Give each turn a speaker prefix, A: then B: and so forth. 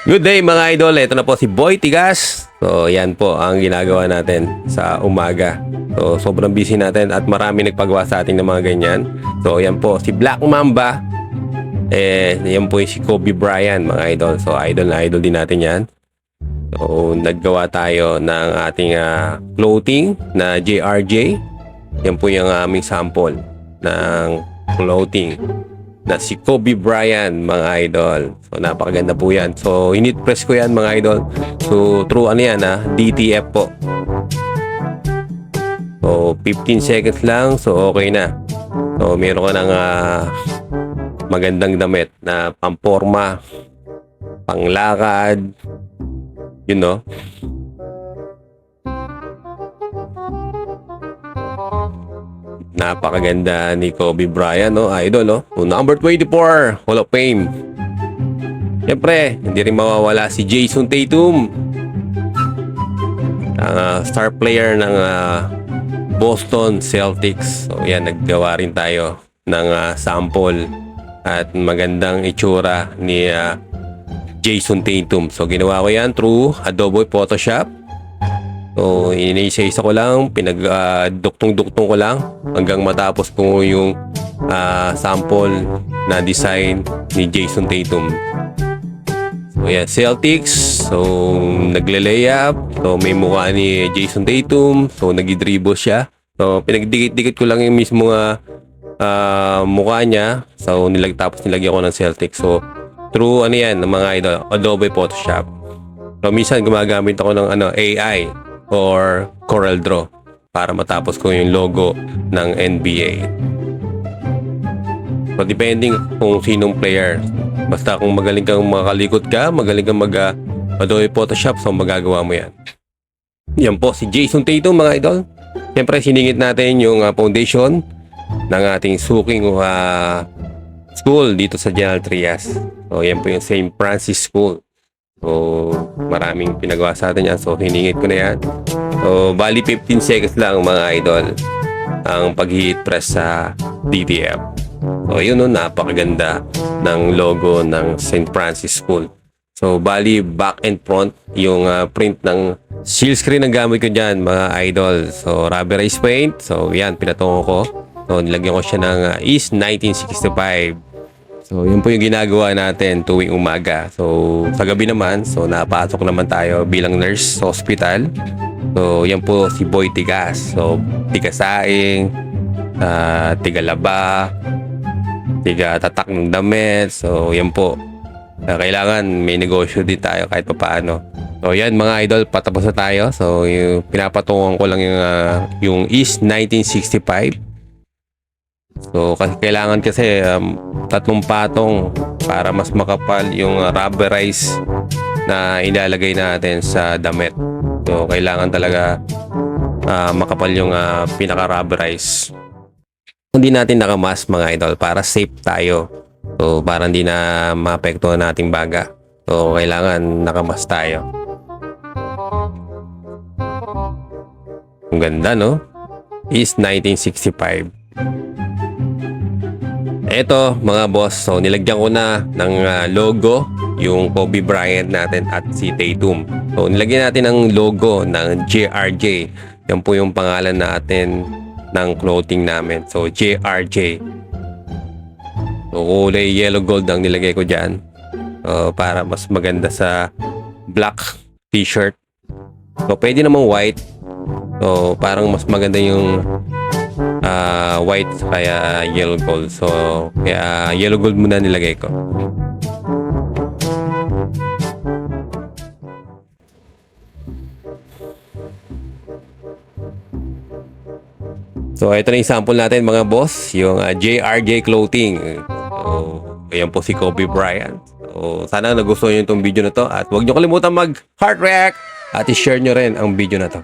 A: Good day mga idol, ito na po si Boy Tigas. So yan po ang ginagawa natin sa umaga. So sobrang busy natin at marami nagpagawa sa atin ng mga ganyan. So yan po si Black Mamba. Yan po yung si Kobe Bryant mga idol. So idol na idol din natin yan. So naggawa tayo ng ating clothing na JRJ. Yan po yung aming sample ng clothing na si Kobe Bryant mga idol. So napakaganda po yan. So init press ko yan mga idol. So true ano yan DTF po. So 15 seconds lang. So okay na. So meron ka ng magandang damit na pamporma, panglakad, yun no. Napakaganda ni Kobe Bryant, no? Idol, no? Number 24, Hall of Fame. Siyempre, hindi rin mawawala si Jason Tatum. Star player ng Boston Celtics. So, yan, naggawa rin tayo ng sample at magandang itsura ni Jason Tatum. So, ginawa ko yan through Adobe Photoshop. So, inisa-isa ko lang, duktong-duktong ko lang hanggang matapos ko yung sample na design ni Jason Tatum. So, yeah, Celtics. So, nagle-layup. So, may mukha ni Jason Tatum. So, nag-dribble siya. So, pinagdikit-dikit ko lang yung mismo mukha niya. So, tapos nilagyan ko ng Celtics. So, through ano yan, mga idol, Adobe Photoshop. So, minsan gumagamit ako ng AI or Corel Draw para matapos ko yung logo ng NBA. So, depending kung sinong player. Basta kung magaling kang makalikot ka, magaling kang Adobe Photoshop, so magagawa mo yan. Yan po si Jason Tatum mga idol. Siyempre, siningit natin yung foundation ng ating suking school dito sa General Trias. So, yan po yung St. Francis School. So, maraming pinagawa sa atin yan. So, hiningit ko na yan. So, bali 15 seconds lang mga idol ang pag-hit press sa DTF. So, yun napakaganda ng logo ng St. Francis School. So, bali back and front yung print ng seal screen ang gamit ko dyan mga idol. So, rubberized paint. So, yan, pinatungo ko. So, nilagyan ko siya ng East 1965. So, yun po yung ginagawa natin tuwing umaga. So, sa gabi naman, so napasok naman tayo bilang nurse sa hospital. So, yan po si Boy Tigas. So, tigasaing, tigalaba, tigatatak ng damit. So, yan po. Kailangan may negosyo din tayo kahit pa paano. So, yan mga idol, patapos na tayo. So, yung pinapatungan ko lang yung East 1965. So, kailangan kasi tatlong patong para mas makapal yung rubberized na ilalagay natin sa damit. So, kailangan talaga makapal yung pinaka-rubberized. Hindi natin nakamas mga idol para safe tayo. So, para hindi na maapektuhan nating baga. So, kailangan nakamas tayo. Ang ganda, no? Is 1965. Eto mga boss, so nilagyan ko na ng logo yung Kobe Bryant natin at si Tatum. So nilagyan natin ang logo ng JRJ. Yan po yung pangalan natin ng clothing namin. So JRJ. So kulay yellow gold ang nilagay ko dyan. Para mas maganda sa black t-shirt. So pwede namang white. So parang mas maganda yung white kaya yellow gold. So kaya yellow gold muna nilagay ko. So ito na yung sample natin mga boss, yung JRJ clothing. So ayan po si Kobe Bryant. So sana nagustuhan nyo itong video na to at huwag nyo kalimutan mag heart react at i-share nyo rin ang video na to.